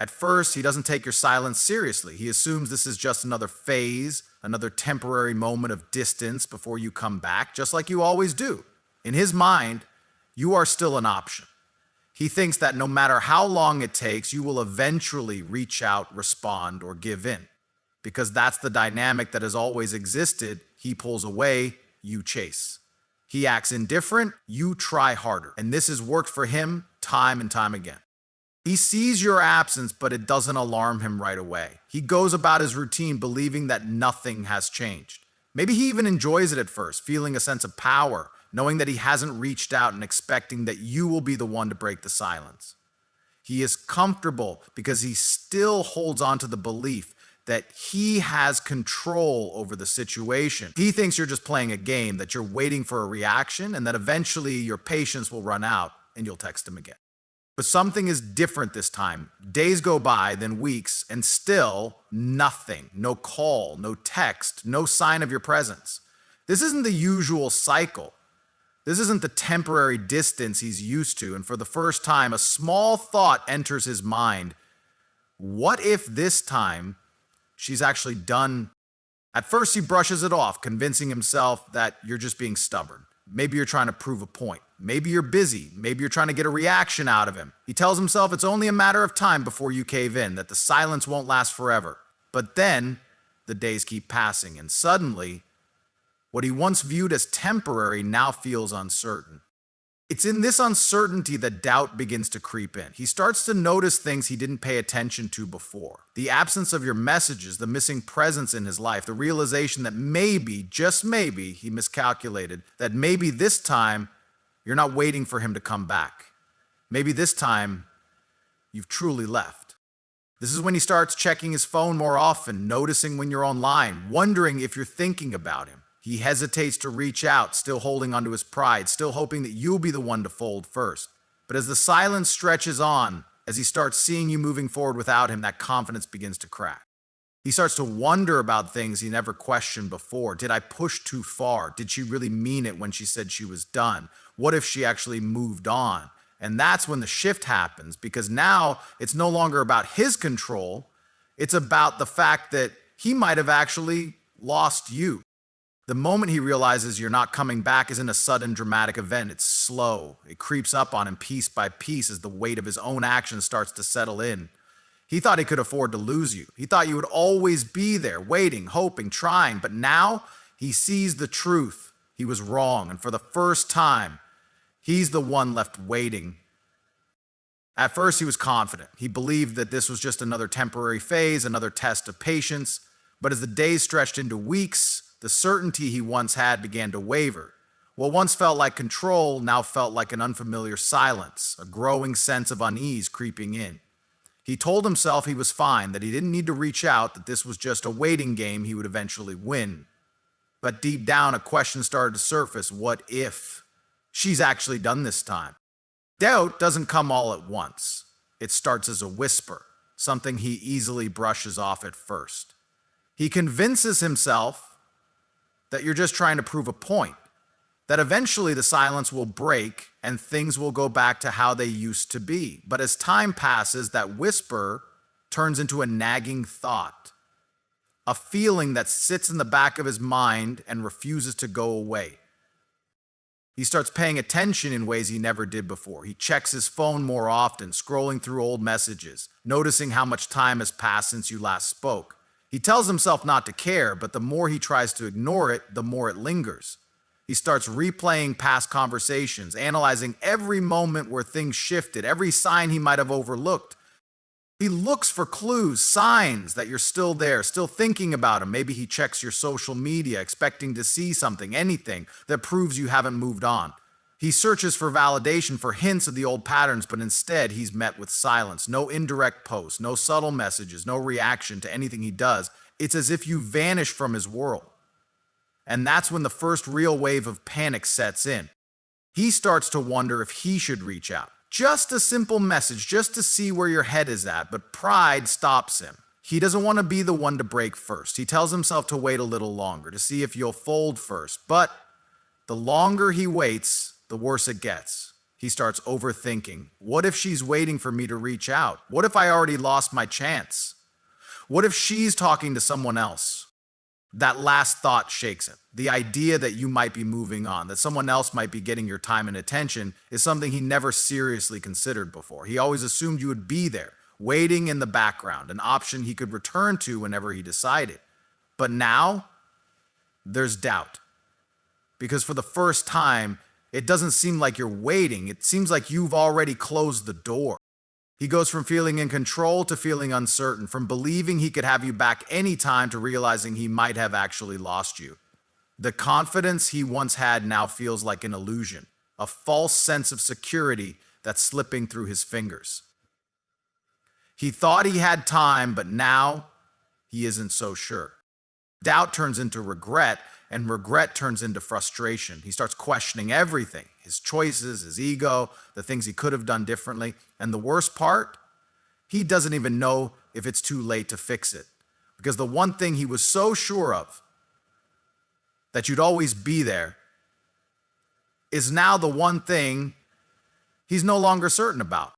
At first, he doesn't take your silence seriously. He assumes this is just another phase, another temporary moment of distance before you come back, just like you always do. In his mind, you are still an option. He thinks that no matter how long it takes, you will eventually reach out, respond, or give in. Because that's the dynamic that has always existed. He pulls away, you chase. He acts indifferent, you try harder. And this has worked for him time and time again. He sees your absence, but it doesn't alarm him right away. He goes about his routine believing that nothing has changed. Maybe he even enjoys it at first, feeling a sense of power, knowing that he hasn't reached out and expecting that you will be the one to break the silence. He is comfortable because he still holds on to the belief that he has control over the situation. He thinks you're just playing a game, that you're waiting for a reaction, and that eventually your patience will run out and you'll text him again. But something is different this time. Days go by, then weeks, and still nothing. No call, no text, no sign of your presence. This isn't the usual cycle. This isn't the temporary distance he's used to, and for the first time, a small thought enters his mind. What if this time she's actually done? At first, he brushes it off, convincing himself that you're just being stubborn. Maybe you're trying to prove a point. Maybe you're busy. Maybe you're trying to get a reaction out of him. He tells himself it's only a matter of time before you cave in, that the silence won't last forever. But then, the days keep passing, and suddenly, what he once viewed as temporary now feels uncertain. It's in this uncertainty that doubt begins to creep in. He starts to notice things he didn't pay attention to before. The absence of your messages, the missing presence in his life, the realization that maybe, just maybe, he miscalculated, that maybe this time you're not waiting for him to come back. Maybe this time you've truly left. This is when he starts checking his phone more often, noticing when you're online, wondering if you're thinking about him. He hesitates to reach out, still holding onto his pride, still hoping that you'll be the one to fold first. But as the silence stretches on, as he starts seeing you moving forward without him, that confidence begins to crack. He starts to wonder about things he never questioned before. Did I push too far? Did she really mean it when she said she was done? What if she actually moved on? And that's when the shift happens, because now it's no longer about his control. It's about the fact that he might have actually lost you. The moment he realizes you're not coming back isn't a sudden dramatic event. It's slow. It creeps up on him piece by piece as the weight of his own actions starts to settle in. He thought he could afford to lose you. He thought you would always be there, waiting, hoping, trying. But now he sees the truth. He was wrong. And for the first time, he's the one left waiting. At first, he was confident. He believed that this was just another temporary phase, another test of patience. But as the days stretched into weeks, the certainty he once had began to waver. What once felt like control now felt like an unfamiliar silence, a growing sense of unease creeping in. He told himself he was fine, that he didn't need to reach out, that this was just a waiting game he would eventually win. But deep down, a question started to surface. What if she's actually done this time? Doubt doesn't come all at once. It starts as a whisper, something he easily brushes off at first. He convinces himself that you're just trying to prove a point, that eventually the silence will break and things will go back to how they used to be. But as time passes, that whisper turns into a nagging thought, a feeling that sits in the back of his mind and refuses to go away. He starts paying attention in ways he never did before. He checks his phone more often, scrolling through old messages, noticing how much time has passed since you last spoke. He tells himself not to care, but the more he tries to ignore it, the more it lingers. He starts replaying past conversations, analyzing every moment where things shifted, every sign he might have overlooked. He looks for clues, signs that you're still there, still thinking about him. Maybe he checks your social media, expecting to see something, anything that proves you haven't moved on. He searches for validation, for hints of the old patterns, but instead he's met with silence. No indirect posts, no subtle messages, no reaction to anything he does. It's as if you vanish from his world. And that's when the first real wave of panic sets in. He starts to wonder if he should reach out. Just a simple message, just to see where your head is at, but pride stops him. He doesn't want to be the one to break first. He tells himself to wait a little longer, to see if you'll fold first. But the longer he waits, the worse it gets. He starts overthinking. What if she's waiting for me to reach out? What if I already lost my chance? What if she's talking to someone else? That last thought shakes him. The idea that you might be moving on, that someone else might be getting your time and attention, is something he never seriously considered before. He always assumed you would be there, waiting in the background, an option he could return to whenever he decided. But now, there's doubt. Because for the first time, it doesn't seem like you're waiting. It seems like you've already closed the door. He goes from feeling in control to feeling uncertain, from believing he could have you back anytime to realizing he might have actually lost you. The confidence he once had now feels like an illusion, a false sense of security that's slipping through his fingers. He thought he had time, but now he isn't so sure. Doubt turns into regret, and regret turns into frustration. He starts questioning everything, his choices, his ego, the things he could have done differently. And the worst part, he doesn't even know if it's too late to fix it. Because the one thing he was so sure of, that you'd always be there, is now the one thing he's no longer certain about.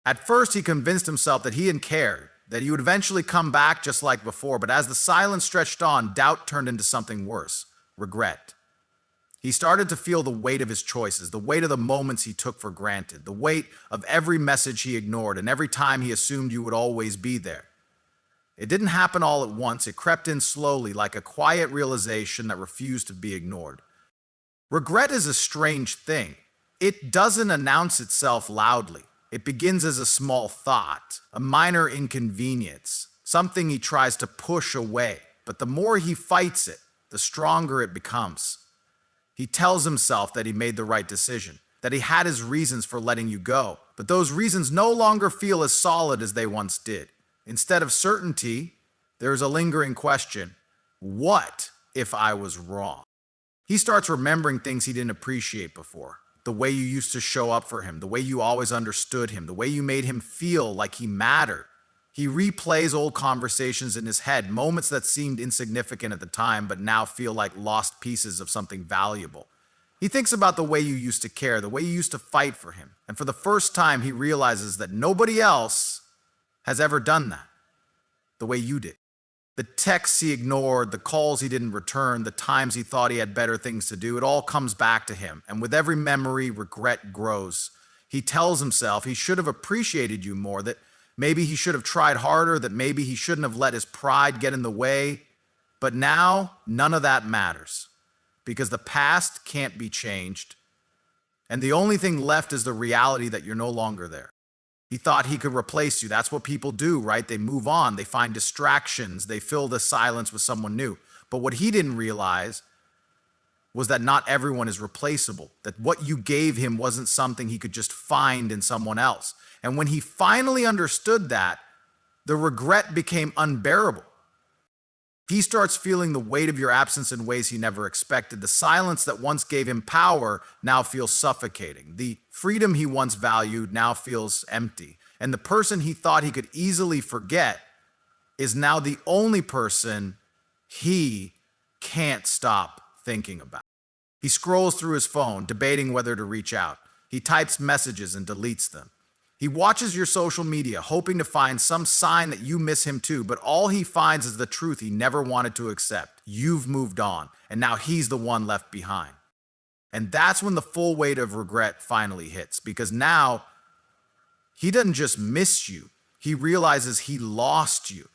At first, he convinced himself that he didn't care, that he would eventually come back just like before. But as the silence stretched on, doubt turned into something worse. Regret. He started to feel the weight of his choices, the weight of the moments he took for granted, the weight of every message he ignored, and every time he assumed you would always be there. It didn't happen all at once. It crept in slowly, like a quiet realization that refused to be ignored. Regret is a strange thing. It doesn't announce itself loudly. It begins as a small thought, a minor inconvenience, something he tries to push away. But the more he fights it, the stronger it becomes. He tells himself that he made the right decision, that he had his reasons for letting you go, but those reasons no longer feel as solid as they once did. Instead of certainty, there is a lingering question: what if I was wrong? He starts remembering things he didn't appreciate before. The way you used to show up for him, the way you always understood him, the way you made him feel like he mattered. He replays old conversations in his head, moments that seemed insignificant at the time but now feel like lost pieces of something valuable. He thinks about the way you used to care, the way you used to fight for him, and for the first time he realizes that nobody else has ever done that the way you did. The texts he ignored, the calls he didn't return, the times he thought he had better things to do, it all comes back to him, and with every memory, regret grows. He tells himself he should have appreciated you more, that maybe he should have tried harder, that maybe he shouldn't have let his pride get in the way. But now, none of that matters, because the past can't be changed, and the only thing left is the reality that you're no longer there. He thought he could replace you. That's what people do, right? They move on, they find distractions, they fill the silence with someone new. But what he didn't realize was that not everyone is replaceable, that what you gave him wasn't something he could just find in someone else. And when he finally understood that, the regret became unbearable. He starts feeling the weight of your absence in ways he never expected. The silence that once gave him power now feels suffocating. The freedom he once valued now feels empty. And the person he thought he could easily forget is now the only person he can't stop thinking about. He scrolls through his phone, debating whether to reach out. He types messages and deletes them. He watches your social media, hoping to find some sign that you miss him too, but all he finds is the truth he never wanted to accept. You've moved on, and now he's the one left behind. And that's when the full weight of regret finally hits, because now he doesn't just miss you, he realizes he lost you.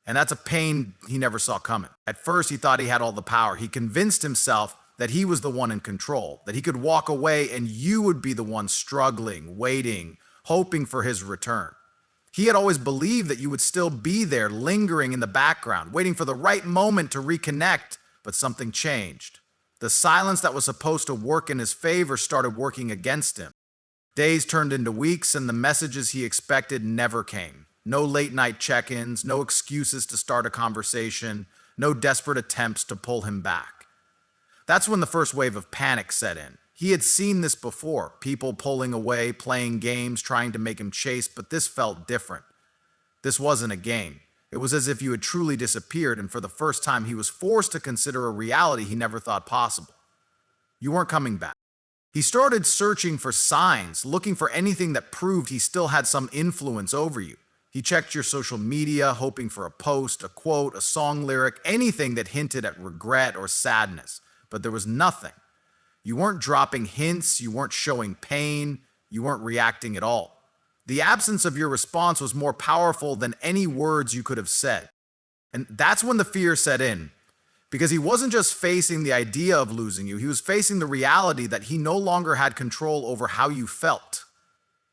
And that's a pain he never saw coming. At first, he thought he had all the power. He convinced himself that he was the one in control, that he could walk away and you would be the one struggling, waiting, hoping for his return. He had always believed that you would still be there, lingering in the background, waiting for the right moment to reconnect, but something changed. The silence that was supposed to work in his favor started working against him. Days turned into weeks, and the messages he expected never came. No late-night check-ins, no excuses to start a conversation, no desperate attempts to pull him back. That's when the first wave of panic set in. He had seen this before, people pulling away, playing games, trying to make him chase, but this felt different. This wasn't a game. It was as if you had truly disappeared, and for the first time he was forced to consider a reality he never thought possible. You weren't coming back. He started searching for signs, looking for anything that proved he still had some influence over you. He checked your social media, hoping for a post, a quote, a song lyric, anything that hinted at regret or sadness. But there was nothing. You weren't dropping hints, you weren't showing pain, you weren't reacting at all. The absence of your response was more powerful than any words you could have said. And that's when the fear set in. Because he wasn't just facing the idea of losing you, he was facing the reality that he no longer had control over how you felt.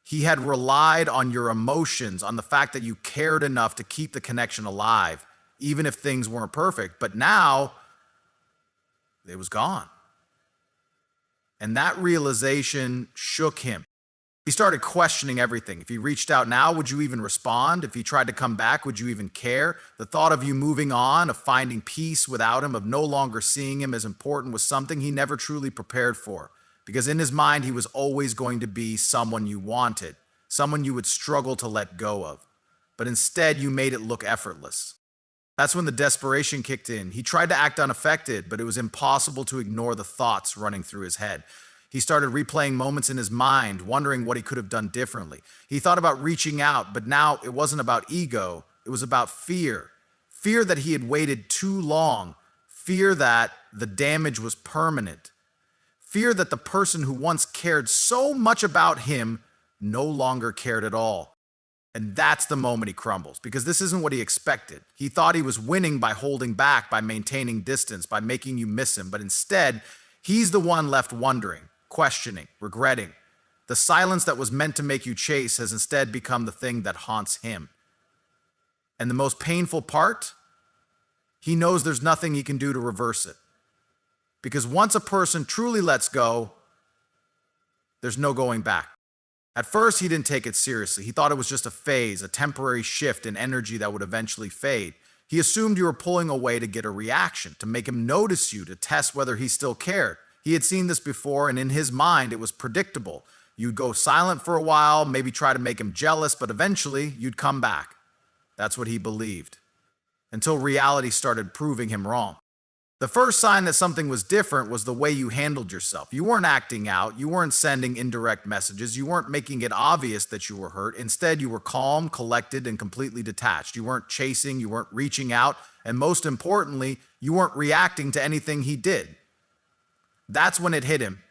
He had relied on your emotions, on the fact that you cared enough to keep the connection alive, even if things weren't perfect. But now, it was gone. And that realization shook him. He started questioning everything. If he reached out now, would you even respond? If he tried to come back, would you even care? The thought of you moving on, of finding peace without him, of no longer seeing him as important was something he never truly prepared for. Because in his mind, he was always going to be someone you wanted, someone you would struggle to let go of. But instead, you made it look effortless. That's when the desperation kicked in. He tried to act unaffected, but it was impossible to ignore the thoughts running through his head. He started replaying moments in his mind, wondering what he could have done differently. He thought about reaching out, but now it wasn't about ego, it was about fear. Fear that he had waited too long. Fear that the damage was permanent. Fear that the person who once cared so much about him no longer cared at all. And that's the moment he crumbles, because this isn't what he expected. He thought he was winning by holding back, by maintaining distance, by making you miss him, but instead, he's the one left wondering, questioning, regretting. The silence that was meant to make you chase has instead become the thing that haunts him. And the most painful part? He knows there's nothing he can do to reverse it. Because once a person truly lets go, there's no going back. At first, he didn't take it seriously. He thought it was just a phase, a temporary shift in energy that would eventually fade. He assumed you were pulling away to get a reaction, to make him notice you, to test whether he still cared. He had seen this before, and in his mind, it was predictable. You'd go silent for a while, maybe try to make him jealous, but eventually, you'd come back. That's what he believed. Until reality started proving him wrong. The first sign that something was different was the way you handled yourself. You weren't acting out, you weren't sending indirect messages, you weren't making it obvious that you were hurt. Instead, you were calm, collected, and completely detached. You weren't chasing, you weren't reaching out, and most importantly, you weren't reacting to anything he did. That's when it hit him.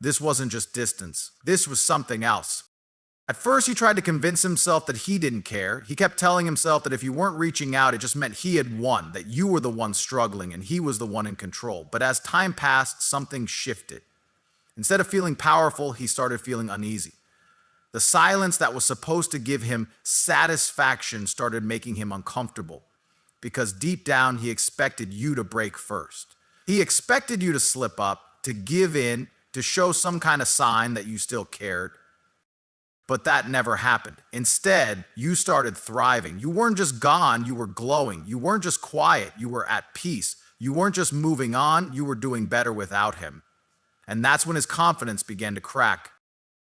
This wasn't just distance. This was something else. At first, he tried to convince himself that he didn't care. He kept telling himself that if you weren't reaching out, it just meant he had won, that you were the one struggling and he was the one in control. But as time passed, something shifted. Instead of feeling powerful, he started feeling uneasy. The silence that was supposed to give him satisfaction started making him uncomfortable, because deep down, he expected you to break first. He expected you to slip up, to give in, to show some kind of sign that you still cared. But that never happened. Instead, you started thriving. You weren't just gone, you were glowing. You weren't just quiet, you were at peace. You weren't just moving on, you were doing better without him. And that's when his confidence began to crack.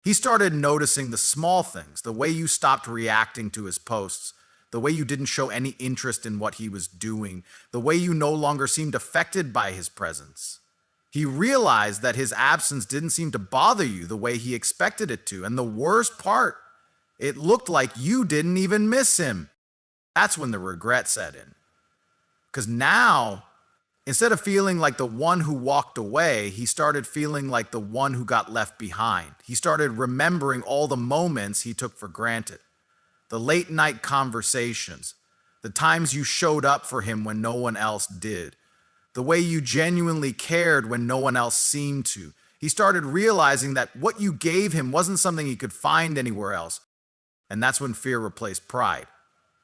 He started noticing the small things, the way you stopped reacting to his posts, the way you didn't show any interest in what he was doing, the way you no longer seemed affected by his presence. He realized that his absence didn't seem to bother you the way he expected it to. And the worst part, it looked like you didn't even miss him. That's when the regret set in. Because now, instead of feeling like the one who walked away, he started feeling like the one who got left behind. He started remembering all the moments he took for granted. The late night conversations, the times you showed up for him when no one else did. The way you genuinely cared when no one else seemed to. He started realizing that what you gave him wasn't something he could find anywhere else. And that's when fear replaced pride.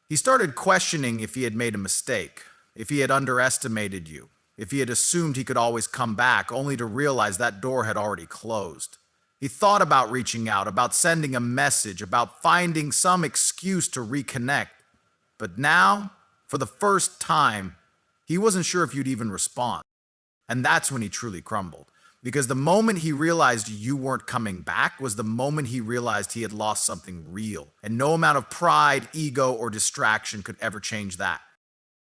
He started questioning if he had made a mistake, if he had underestimated you, if he had assumed he could always come back, only to realize that door had already closed. He thought about reaching out, about sending a message, about finding some excuse to reconnect. But now, for the first time, he wasn't sure if you'd even respond. And that's when he truly crumbled. Because the moment he realized you weren't coming back was the moment he realized he had lost something real. And no amount of pride, ego, or distraction could ever change that.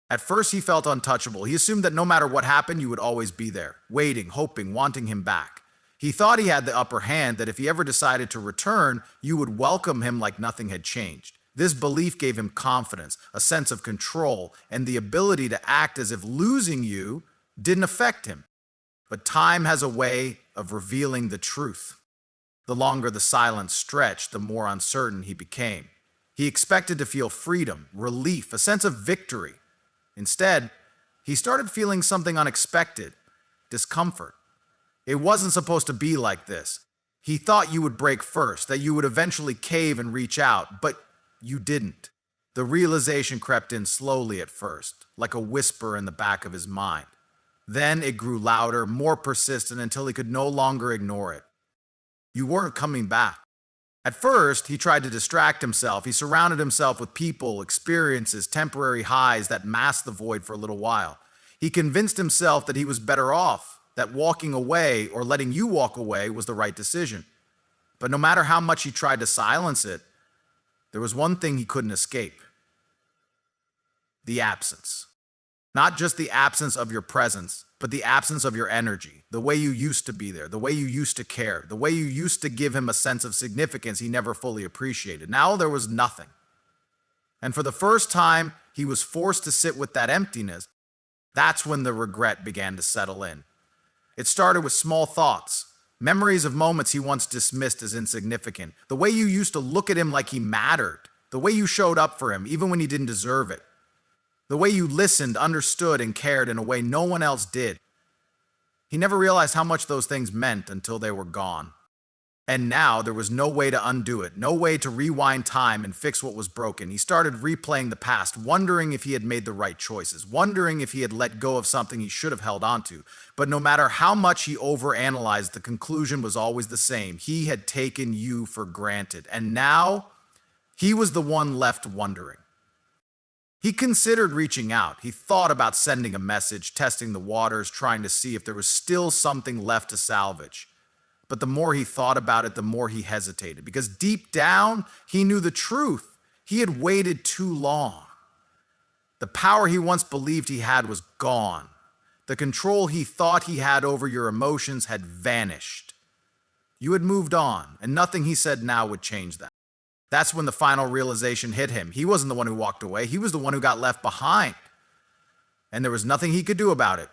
At first, he felt untouchable. He assumed that no matter what happened, you would always be there, waiting, hoping, wanting him back. He thought he had the upper hand, that if he ever decided to return, you would welcome him like nothing had changed. This belief gave him confidence, a sense of control, and the ability to act as if losing you didn't affect him. But time has a way of revealing the truth. The longer the silence stretched, the more uncertain he became. He expected to feel freedom, relief, a sense of victory. Instead, he started feeling something unexpected: discomfort. It wasn't supposed to be like this. He thought you would break first, that you would eventually cave and reach out, but you didn't. The realization crept in slowly at first, like a whisper in the back of his mind. Then it grew louder, more persistent, until he could no longer ignore it. You weren't coming back. At first, he tried to distract himself. He surrounded himself with people, experiences, temporary highs that masked the void for a little while. He convinced himself that he was better off, that walking away or letting you walk away was the right decision. But no matter how much he tried to silence it, there was one thing he couldn't escape: the absence. Not just the absence of your presence, but the absence of your energy, the way you used to be there, the way you used to care, the way you used to give him a sense of significance he never fully appreciated. Now there was nothing. And for the first time, he was forced to sit with that emptiness. That's when the regret began to settle in. It started with small thoughts, memories of moments he once dismissed as insignificant, the way you used to look at him like he mattered, the way you showed up for him even when he didn't deserve it, the way you listened, understood, and cared in a way no one else did. He never realized how much those things meant until they were gone. And now there was no way to undo it, no way to rewind time and fix what was broken. He started replaying the past, wondering if he had made the right choices, wondering if he had let go of something he should have held onto. But no matter how much he overanalyzed, the conclusion was always the same: he had taken you for granted. And now he was the one left wondering. He considered reaching out. He thought about sending a message, testing the waters, trying to see if there was still something left to salvage. But the more he thought about it, the more he hesitated, because deep down, he knew the truth. He had waited too long. The power he once believed he had was gone. The control he thought he had over your emotions had vanished. You had moved on, and nothing he said now would change that. That's when the final realization hit him. He wasn't the one who walked away. He was the one who got left behind. And there was nothing he could do about it.